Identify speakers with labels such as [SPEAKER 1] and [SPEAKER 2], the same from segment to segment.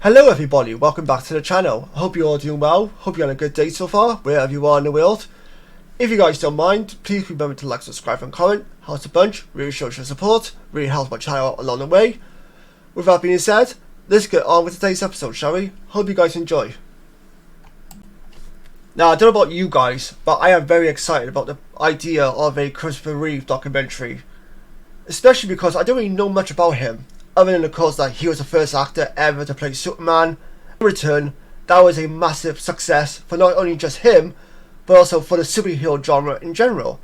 [SPEAKER 1] Hello everybody, welcome back to the channel. Hope you're all doing well, hope you're having a good day so far, wherever you are in the world. If you guys don't mind, please remember to like, subscribe and comment. Helps a bunch, really shows your support, really helps my channel along the way. With that being said, let's get on with today's episode, shall we? Hope you guys enjoy. Now, I don't know about you guys, but I am very excited about the idea of a Christopher Reeve documentary. Especially because I don't really know much about him, other than of course that he was the first actor ever to play Superman. In return, that was a massive success for not only just him, but also for the superhero genre in general.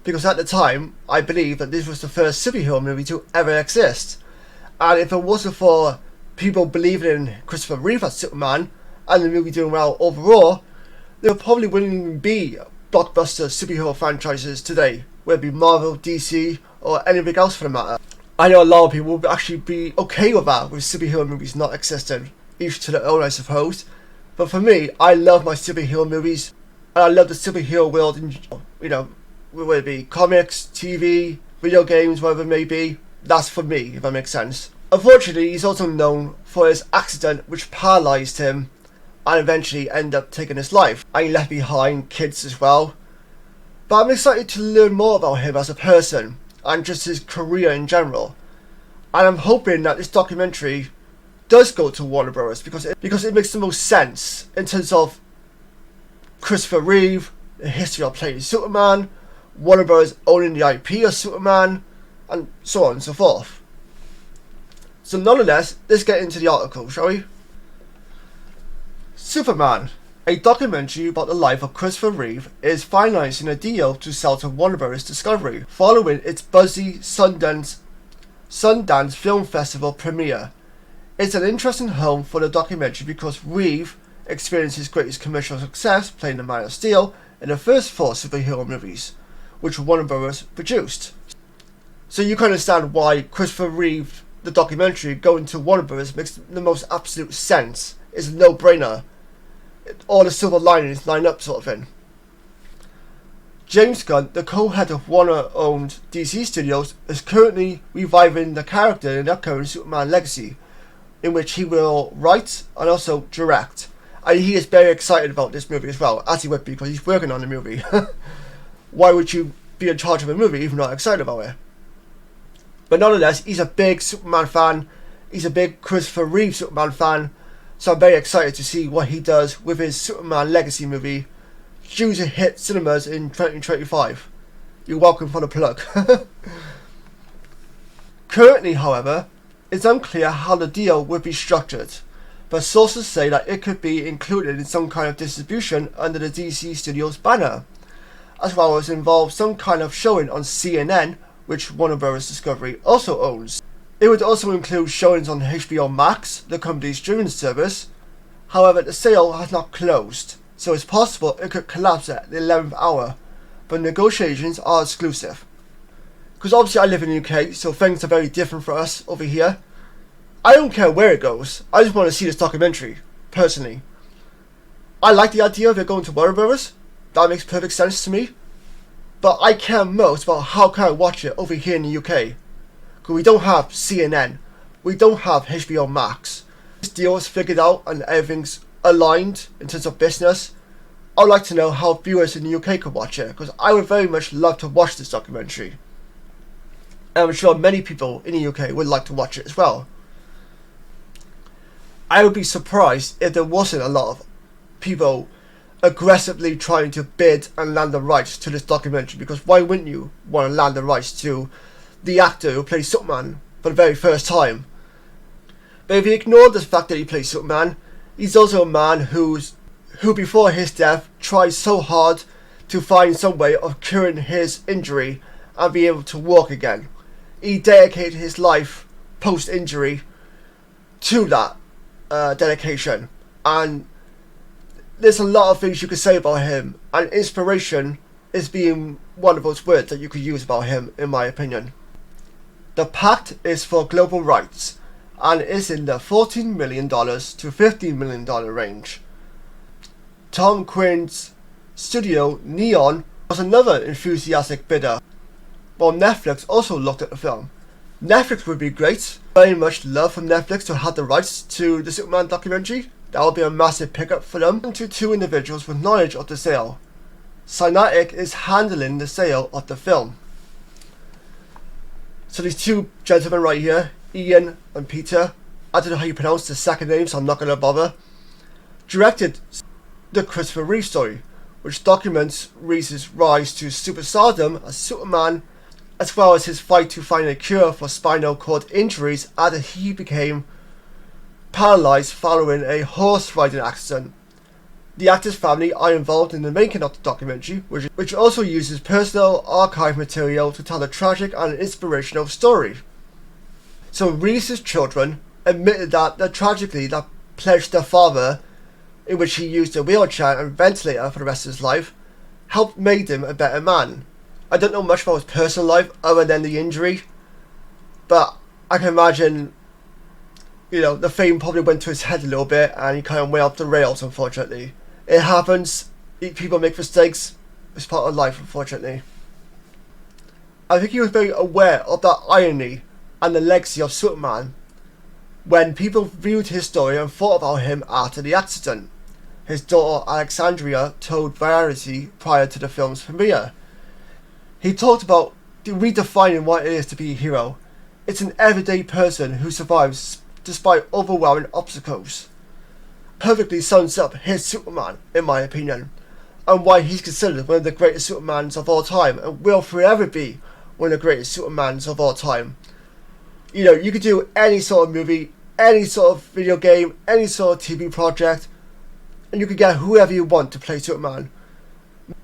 [SPEAKER 1] Because at the time, I believe that this was the first superhero movie to ever exist. And if it wasn't for people believing in Christopher Reeve as Superman, and the movie doing well overall, there probably wouldn't even be blockbuster superhero franchises today, whether it be Marvel, DC, or anything else for the matter. I know a lot of people would actually be okay with that, with superhero movies not existing, each to their own I suppose. But for me, I love my superhero movies, and I love the superhero world in general. You know, whether it be comics, TV, video games, whatever it may be, that's for me, if that makes sense. Unfortunately, he's also known for his accident which paralysed him and eventually ended up taking his life. And he left behind kids as well. But I'm excited to learn more about him as a person, and just his career in general. And I'm hoping that this documentary does go to Warner Bros. because it makes the most sense in terms of Christopher Reeve, the history of playing Superman, Warner Bros. Owning the IP of Superman, and so on and so forth. So nonetheless, let's get into the article, shall we? Superman, a documentary about the life of Christopher Reeve, is finalising a deal to sell to Warner Bros. Discovery following its buzzy Sundance Film Festival premiere. It's an interesting home for the documentary because Reeve experienced his greatest commercial success playing the Man of Steel in the first 4 superhero movies, which Warner Bros. Produced. So you can understand why Christopher Reeve, the documentary, going to Warner Bros. Makes the most absolute sense. It's a no-brainer. All the silver linings line up, sort of thing. James Gunn, the co-head of Warner-owned DC Studios, is currently reviving the character in the upcoming Superman Legacy, in which he will write and also direct. And he is very excited about this movie as well, as he would be, because he's working on the movie. Why would you be in charge of a movie if you're not excited about it? But nonetheless, he's a big Superman fan. He's a big Christopher Reeve Superman fan. So I'm very excited to see what he does with his Superman Legacy movie, due to hit cinemas in 2025. You're welcome for the plug. Currently, however, it's unclear how the deal would be structured, but sources say that it could be included in some kind of distribution under the DC Studios banner, as well as involve some kind of showing on CNN, which Warner Bros. Discovery also owns. It would also include showings on HBO Max, the company's streaming service. However, the sale has not closed, so it's possible it could collapse at the 11th hour, but negotiations are exclusive. Because obviously I live in the UK, so things are very different for us over here. I don't care where it goes, I just want to see this documentary, personally. I like the idea of it going to Warner Bros. That makes perfect sense to me. But I care most about how can I watch it over here in the UK. Because we don't have CNN, we don't have HBO Max. This deal is figured out and everything's aligned in terms of business. I'd like to know how viewers in the UK could watch it, because I would very much love to watch this documentary. And I'm sure many people in the UK would like to watch it as well. I would be surprised if there wasn't a lot of people aggressively trying to bid and land the rights to this documentary, because why wouldn't you want to land the rights to the actor who plays Superman for the very first time? But if you ignore the fact that he plays Superman, he's also a man who before his death tried so hard to find some way of curing his injury and be able to walk again. He dedicated his life post-injury to that dedication, and there's a lot of things you could say about him, and inspiration is being one of those words that you could use about him, in my opinion. The pact is for global rights and is in the $14 million to $15 million range. Tom Quinn's studio Neon was another enthusiastic bidder, while Netflix also looked at the film. Netflix would be great. Very much love from Netflix to have the rights to the Superman documentary. That would be a massive pickup for them. And to two individuals with knowledge of the sale. Synatic is handling the sale of the film. So these two gentlemen right here, Ian and Peter, I don't know how you pronounce the second name, so I'm not going to bother, directed the Christopher Reeve story, which documents Reeve's rise to superstardom as Superman, as well as his fight to find a cure for spinal cord injuries after he became paralyzed following a horse riding accident. The actor's family are involved in the making of the documentary, which also uses personal archive material to tell a tragic and inspirational story. So Reeve's children admitted that tragically that pledged their father, in which he used a wheelchair and ventilator for the rest of his life, helped make him a better man. I don't know much about his personal life other than the injury, but I can imagine, the fame probably went to his head a little bit and he kind of went off the rails, unfortunately. It happens, people make mistakes, it's part of life, unfortunately. I think he was very aware of that irony and the legacy of Superman when people viewed his story and thought about him after the accident. His daughter Alexandria told Variety prior to the film's premiere. He talked about redefining what it is to be a hero. It's an everyday person who survives despite overwhelming obstacles. Perfectly sums up his Superman, in my opinion, and why he's considered one of the greatest Supermans of all time and will forever be one of the greatest Supermans of all time. You could do any sort of movie, any sort of video game, any sort of TV project, and you could get whoever you want to play Superman.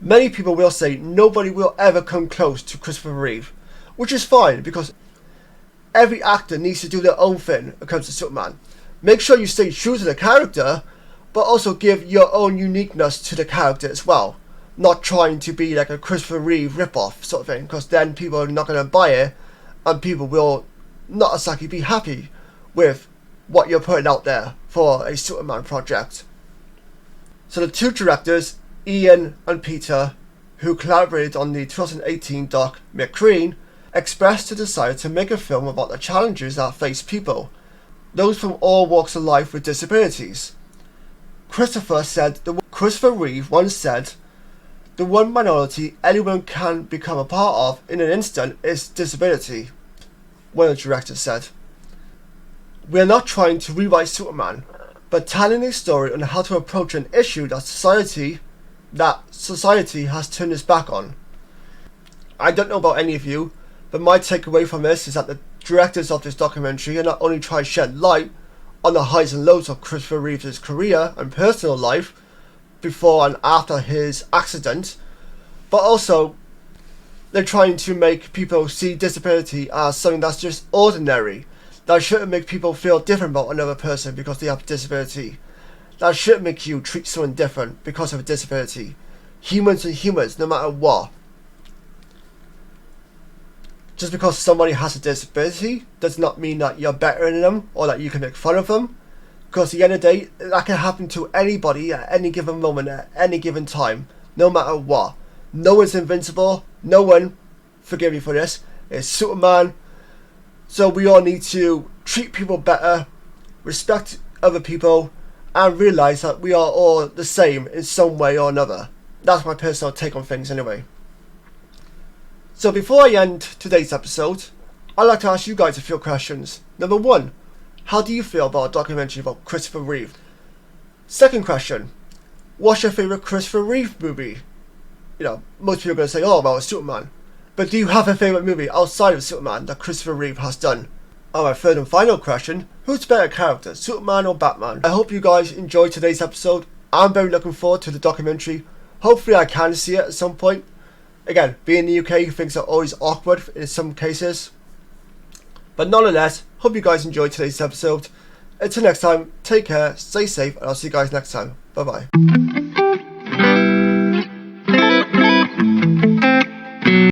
[SPEAKER 1] Many people will say nobody will ever come close to Christopher Reeve, which is fine because every actor needs to do their own thing when it comes to Superman. Make sure you stay true to the character, but also give your own uniqueness to the character as well. Not trying to be like a Christopher Reeve ripoff sort of thing, because then people are not going to buy it, and people will not exactly be happy with what you're putting out there for a Superman project. So the two directors, Ian and Peter, who collaborated on the 2018 doc McCreen, expressed a desire to make a film about the challenges that face people, those from all walks of life with disabilities. Christopher Reeve once said, "The one minority anyone can become a part of in an instant is disability," one of the directors said. "We are not trying to rewrite Superman, but telling a story on how to approach an issue that society has turned its back on." I don't know about any of you, but my takeaway from this is that the directors of this documentary are not only trying to shed light on the highs and lows of Christopher Reeve's career and personal life before and after his accident, but also they're trying to make people see disability as something that's just ordinary. That shouldn't make people feel different about another person because they have a disability. That shouldn't make you treat someone different because of a disability. Humans are humans, no matter what. Just because somebody has a disability does not mean that you're better than them or that you can make fun of them. Because at the end of the day, that can happen to anybody at any given moment, at any given time, no matter what. No one's invincible. No one, forgive me for this, is Superman. So we all need to treat people better, respect other people, and realise that we are all the same in some way or another. That's my personal take on things anyway. So before I end today's episode, I'd like to ask you guys a few questions. Number 1, how do you feel about a documentary about Christopher Reeve? Second question, what's your favourite Christopher Reeve movie? Most people are going to say, oh, well, it's Superman. But do you have a favourite movie outside of Superman that Christopher Reeve has done? And my third and final question, who's the better character, Superman or Batman? I hope you guys enjoyed today's episode. I'm very looking forward to the documentary. Hopefully I can see it at some point. Again, being in the UK, things are always awkward in some cases. But nonetheless, hope you guys enjoyed today's episode. Until next time, take care, stay safe, and I'll see you guys next time. Bye bye.